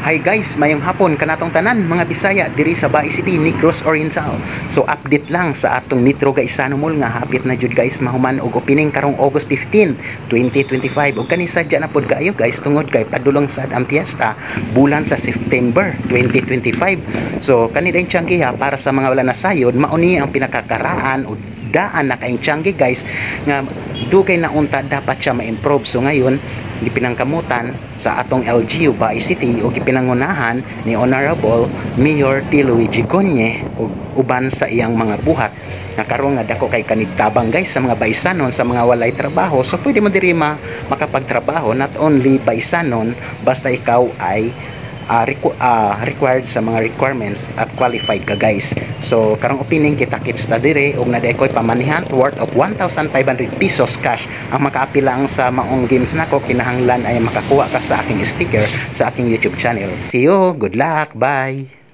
Hi guys, mayong hapon kanatong tanan mga Bisaya diri sa Bai City, Negros Oriental. So update lang sa atong Nitro Gaisano Mall nga hapit na jud guys mahuman og opening karong August 15, 2025. Ug kani sadya na pod kaayo guys tungod kay padulong sad ang piyesta bulan sa September 2025. So kani din tiyanggiha para sa mga wala nasayod mauni ang pinakakaraan o daan na kaing tiyanggi guys nga dugay na unta dapat siya ma-improve. So ngayon gipinangkamutan sa atong LGU Bai City o gipinangunahan ni Honorable Mayor T. Luigi Gonye ug uban sa iyang mga buhat nga karon nga dako kay kanigtabang guys sa mga baisanon sa mga walay trabaho. So pwede mo diri makapagtrabaho not only baisanon basta ikaw ay required sa mga requirements at qualified ka guys. So karong opening kita-kits ta dire og nadekoy pamanihan worth of 1,500 pesos cash ang makaapil lang sa maong games nako. Kinahanglan ay makakuha ka sa aking sticker sa aking YouTube channel. See you, good luck, bye.